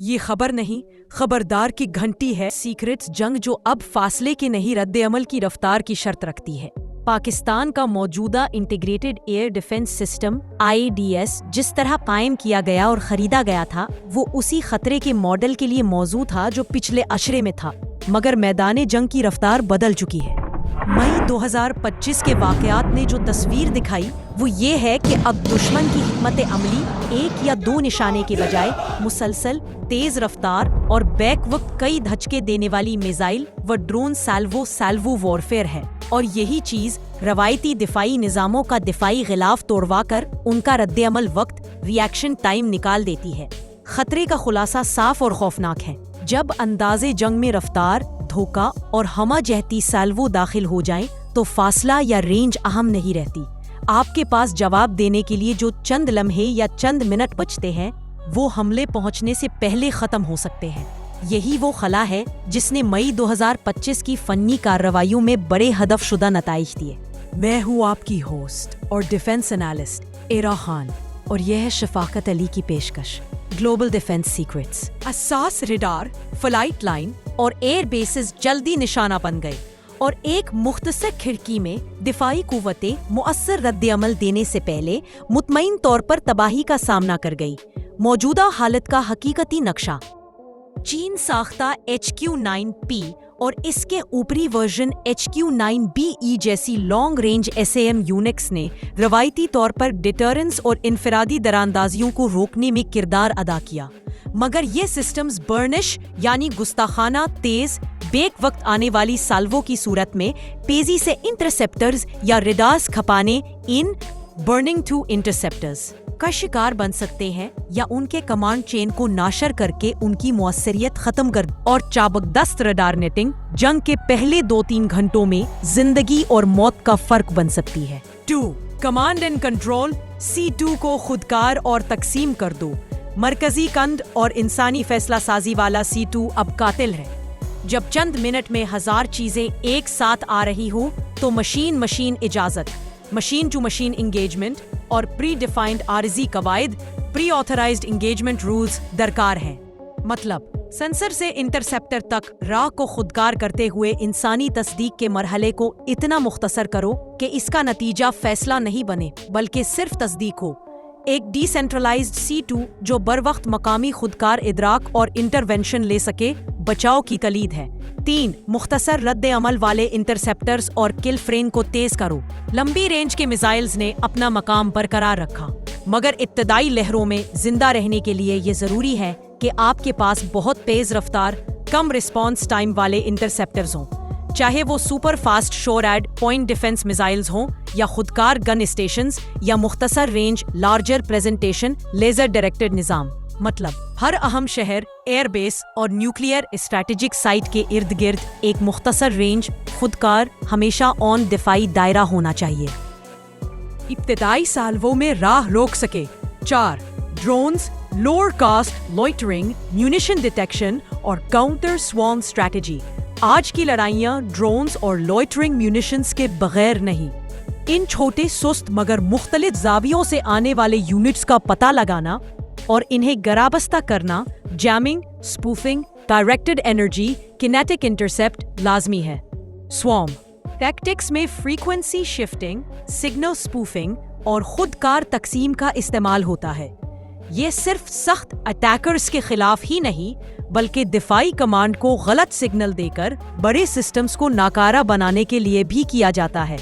یہ خبر نہیں، خبردار کی گھنٹی ہے سیکرٹس جنگ جو اب فاصلے کے نہیں رد عمل کی رفتار کی شرط رکھتی ہے۔ پاکستان کا موجودہ integrated air defence system IDS جس طرح قائم کیا گیا اور خریدا گیا تھا وہ اسی خطرے کے ماڈل کے لیے موزوں تھا جو پچھلے عشرے میں تھا، مگر میدان جنگ کی رفتار بدل چکی ہے۔ مئی 2025 کے واقعات نے جو تصویر دکھائی وہ یہ ہے کہ اب دشمن کی حکمت عملی ایک یا دو نشانے کے بجائے مسلسل تیز رفتار اور بیک وقت کئی دھچکے دینے والی میزائل و ڈرون سالوو وارفیئر ہے، اور یہی چیز روایتی دفاعی نظاموں کا دفاعی غلاف توڑوا کر ان کا رد عمل وقت ریاکشن ٹائم نکال دیتی ہے۔ خطرے کا خلاصہ صاف اور خوفناک ہے۔ جب اندازے جنگ میں رفتار، دھوکہ اور ہمہ جہتی سالوو داخل ہو جائیں تو فاصلہ یا رینج اہم نہیں رہتی۔ آپ کے پاس جواب دینے کے لیے جو چند لمحے یا چند منٹ بچتے ہیں وہ حملے پہنچنے سے پہلے ختم ہو سکتے ہیں۔ یہی وہ خلا ہے جس نے مئی 2025 کی فنی کارروائیوں میں بڑے ہدف شدہ نتائج دیے۔ میں ہوں آپ کی ہوسٹ اور ڈیفنس انالسٹ ایرا خان، اور یہ ہے شفاقت علی کی پیشکش گلوبل ڈیفنس سیکرٹس۔ اساس ریڈار، فلائٹ لائن اور ایئر بیسز جلدی نشانہ بن گئے، اور ایک مختصر کھڑکی میں دفاعی قوتیں مؤثر رد عمل دینے سے پہلے مطمئن طور پر تباہی کا سامنا کر گئی۔ موجودہ حالت کا حقیقتی نقشہ: چین ساختہ HQ-9P اور اس کے اوپری ورژن HQ-9BE جیسی لانگ رینج SAM یونٹس نے روایتی طور پر ڈیٹرنس اور انفرادی دراندازیوں کو روکنے میں کردار ادا کیا، مگر یہ سسٹمز برنش یعنی گستاخانہ تیز بیک وقت آنے والی سالوو کی صورت میں تیزی سے انٹرسیپٹرز یا ریڈارز کھپانے ان برننگ ٹو انٹرسیپٹرز کا شکار بن سکتے ہیں، یا ان کے کمانڈ چین کو ناشر کر کے ان کی موثریت ختم کر، اور چابکدست ریڈار نیٹنگ جنگ کے پہلے 2-3 گھنٹوں میں زندگی اور موت کا فرق بن سکتی ہے۔ 2. کمانڈ اینڈ کنٹرول C2 کو خودکار اور تقسیم کر دو۔ مرکزی کند اور انسانی فیصلہ سازی والا C2 اب قاتل ہے۔ جب چند منٹ میں 1000 چیزیں ایک ساتھ آ رہی ہوں تو مشین اجازت، مشین ٹو مشین انگیجمنٹ اور پری ڈیفائنڈ عارضی قواعد پری آتھرائزڈ انگیجمنٹ رولز درکار ہیں۔ مطلب سینسر سے انٹرسیپٹر تک راہ کو خودکار کرتے ہوئے انسانی تصدیق کے مرحلے کو اتنا مختصر کرو کہ اس کا نتیجہ فیصلہ نہیں بنے بلکہ صرف تصدیق ہو۔ ایک ڈی سینٹرلائزڈ C2 جو بروقت مقامی خودکار ادراک اور انٹرونشن لے سکے بچاؤ کی کلید ہے۔ 3. مختصر رد عمل والے انٹرسیپٹرز اور کل فریم کو تیز کرو۔ لمبی رینج کے میزائلز نے اپنا مقام برقرار رکھا، مگر ابتدائی لہروں میں زندہ رہنے کے لیے یہ ضروری ہے کہ آپ کے پاس بہت تیز رفتار، کم رسپانس ٹائم والے انٹرسیپٹرز ہوں، چاہے وہ super fast SHORAD point defence missiles ہوں یا خودکار گن اسٹیشنز یا مختصر range larger presentation laser directed نظام۔ مطلب ہر اہم شہر، ایئر بیس اور نیوکلیئر اسٹریٹجک سائٹ کے ارد گرد ایک مختصر رینج خودکار ہمیشہ آن دفاعی دائرہ ہونا چاہیے۔ ابتدائی سالووں میں راہ روک سکے۔ 4. Drones, lower cost loitering, munition detection اور کاؤنٹر سوارم اسٹریٹجی۔ آج کی لڑائیاں ڈرونز اور لوئٹرنگ میونیشنز کے بغیر نہیں۔ ان چھوٹے سست مگر مختلف زاویوں سے آنے والے یونٹس کا پتہ لگانا اور انہیں گرابستہ کرنا، jamming, spoofing, directed energy, kinetic intercept لازمی ہے۔ سوارم ٹیکٹکس میں فریکوینسی شفٹنگ، سگنل اسپوفنگ اور خودکار تقسیم کا استعمال ہوتا ہے۔ یہ صرف سخت اٹیکرز کے خلاف ہی نہیں بلکہ دفاعی کمانڈ کو غلط سگنل دے کر بڑے سسٹمز کو ناکارہ بنانے کے لیے بھی کیا جاتا ہے۔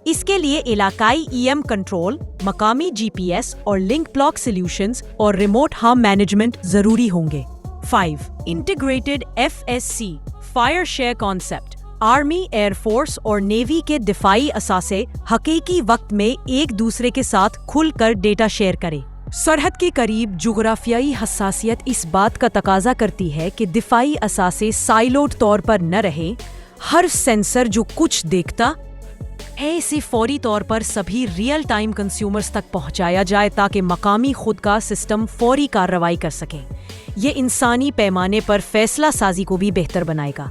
اس کے لیے علاقائی EM کنٹرول، مقامی GPS اور لنک بلاک سلیوشنز اور ریموٹ ہارم مینجمنٹ ضروری ہوں گے۔ 5. Integrated FSC fire share concept. Army, air force اور نیوی کے دفاعی اثاثے حقیقی وقت میں ایک دوسرے کے ساتھ کھل کر ڈیٹا شیئر کریں۔ سرحد کے قریب جغرافیائی حساسیت اس بات کا تقاضا کرتی ہے کہ دفاعی اثاثے سائلوڈ طور پر نہ رہیں۔ ہر سینسر جو کچھ دیکھتا ہے اسے فوری طور پر سبھی ریئل ٹائم کنزیومرز تک پہنچایا جائے تاکہ مقامی خود کا سسٹم فوری کارروائی کر سکیں۔ یہ انسانی پیمانے پر فیصلہ سازی کو بھی بہتر بنائے گا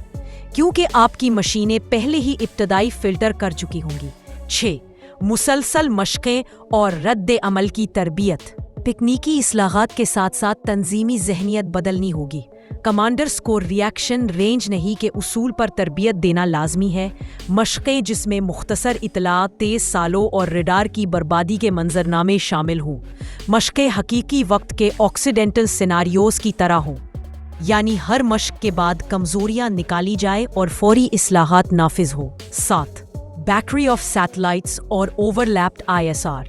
کیونکہ آپ کی مشینیں پہلے ہی ابتدائی فلٹر کر چکی ہوں گی۔ 6. مسلسل مشقیں اور رد عمل کی تربیت۔ تکنیکی اصلاحات کے ساتھ ساتھ تنظیمی ذہنیت بدلنی ہوگی۔ کمانڈرز کو ریئیکشن رینج نہیں کے اصول پر تربیت دینا لازمی ہے۔ مشقیں جس میں مختصر اطلاعات، تیز سالوں اور ریڈار کی بربادی کے منظرنامے شامل ہوں۔ مشقیں حقیقی وقت کے آکسیڈنٹل سیناریوز کی طرح ہوں، یعنی ہر مشق کے بعد کمزوریاں نکالی جائے اور فوری اصلاحات نافذ ہو۔ 7. بیٹری آف سیٹلائٹس اور اوور لیپڈ ISR،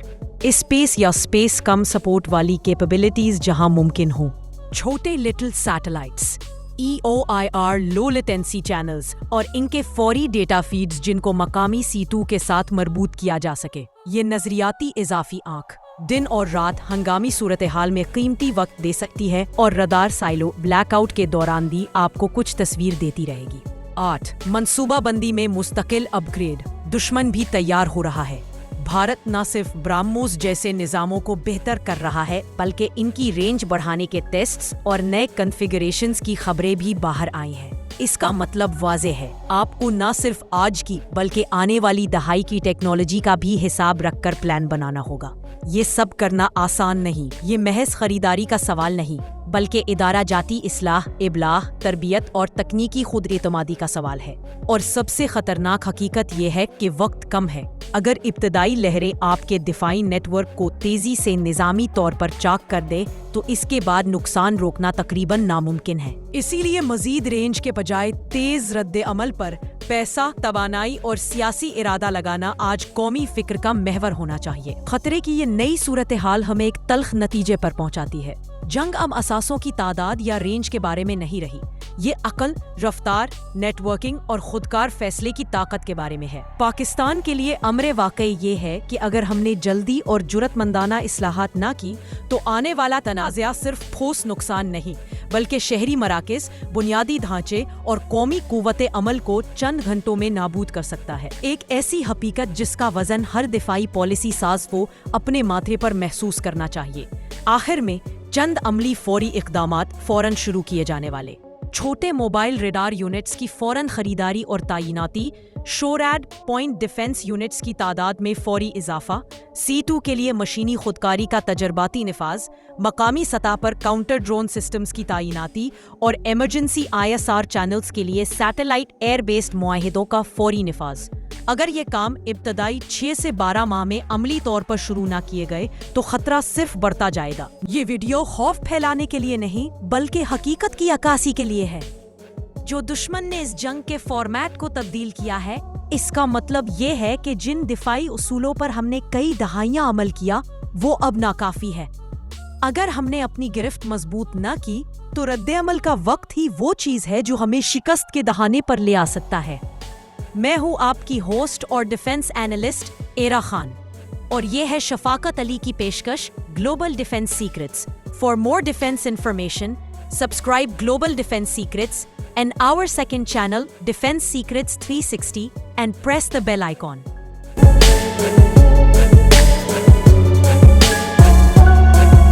اسپیس یا اسپیس کم سپورٹ والی کیپیبلٹیز جہاں ممکن ہوں۔ چھوٹے لٹل سیٹلائٹس، EOIR لو لیٹنسی چینلز اور ان کے فوری ڈیٹا فیڈز جن کو مقامی C2 کے ساتھ مربوط کیا جا سکے۔ یہ نظریاتی اضافی آنکھ دن اور رات ہنگامی صورتحال میں قیمتی وقت دے سکتی ہے اور ردار سائلو بلیک آؤٹ کے دوران بھی آپ کو کچھ تصویر دیتی رہے گی۔ 8. منصوبہ بندی میں مستقل اپ گریڈ، دشمن بھی تیار ہو رہا ہے۔ بھارت نہ صرف برہموس جیسے نظاموں کو بہتر کر رہا ہے بلکہ ان کی رینج بڑھانے کے ٹیسٹس اور نئے کنفیگریشنز کی خبریں بھی باہر آئی ہیں۔ اس کا مطلب واضح ہے، آپ کو نہ صرف آج کی بلکہ آنے والی دہائی کی ٹیکنالوجی کا بھی حساب رکھ کر پلان بنانا ہوگا۔ یہ سب کرنا آسان نہیں، یہ محض خریداری کا سوال نہیں بلکہ ادارہ جاتی اصلاح، ابلاغ، تربیت اور تکنیکی خود اعتمادی کا سوال ہے۔ اور سب سے خطرناک حقیقت یہ ہے کہ وقت کم ہے۔ اگر ابتدائی لہریں آپ کے دفاعی نیٹ ورک کو تیزی سے نظامی طور پر چاک کر دے تو اس کے بعد نقصان روکنا تقریباً ناممکن ہے۔ اسی لیے مزید رینج کے بجائے تیز رد عمل پر پیسہ، توانائی اور سیاسی ارادہ لگانا آج قومی فکر کا محور ہونا چاہیے۔ خطرے کی یہ نئی صورتحال ہمیں ایک تلخ نتیجے پر پہنچاتی ہے۔ جنگ اب اثاثوں کی تعداد یا رینج کے بارے میں نہیں رہی، یہ عقل، رفتار، نیٹ ورکنگ اور خودکار فیصلے کی طاقت کے بارے میں ہے۔ پاکستان کے لیے امر واقعی یہ ہے کہ اگر ہم نے جلدی اور جرأت مندانہ اصلاحات نہ کی تو آنے والا تنازعہ صرف ٹھوس نقصان نہیں بلکہ شہری مراکز، بنیادی ڈھانچے اور قومی قوت عمل کو چند گھنٹوں میں نابود کر سکتا ہے۔ ایک ایسی حقیقت جس کا وزن ہر دفاعی پالیسی ساز کو اپنے ماتھے پر محسوس کرنا چاہیے۔ آخر میں چند عملی فوری اقدامات فوراً شروع کیے جانے والے۔ چھوٹے موبائل ریڈار یونٹس کی فوراً خریداری اور تعیناتی، شوریڈ پوائنٹ ڈیفنس یونٹس کی تعداد میں فوری اضافہ، C2 کے لیے مشینی خودکاری کا تجرباتی نفاذ، مقامی سطح پر کاؤنٹر ڈرون سسٹمز کی تعیناتی اور ایمرجنسی ISR چینلز کے لیے سیٹلائٹ ایئر بیسڈ معاہدوں کا فوری نفاذ۔ اگر یہ کام ابتدائی 6 سے 12 ماہ میں عملی طور پر شروع نہ کیے گئے تو خطرہ صرف بڑھتا جائے گا۔ یہ ویڈیو خوف پھیلانے کے لیے نہیں بلکہ حقیقت کی عکاسی کے لیے ہے۔ جو دشمن نے اس جنگ کے فارمیٹ کو تبدیل کیا ہے، اس کا مطلب یہ ہے کہ جن دفاعی اصولوں پر ہم نے کئی دہائیاں عمل کیا وہ اب ناکافی ہے۔ اگر ہم نے اپنی گرفت مضبوط نہ کی تو رد عمل کا وقت ہی وہ چیز ہے جو ہمیں شکست کے دہانے پر لے آ سکتا ہے۔ میں ہوں آپ کی ہوسٹ اور ڈیفنس اینالسٹ ایرا خان، اور یہ ہے شفاقت علی کی پیشکش global defence secrets. For more defence information subscribe global defence secrets and our second channel Defense Secrets 360 and press the bell icon.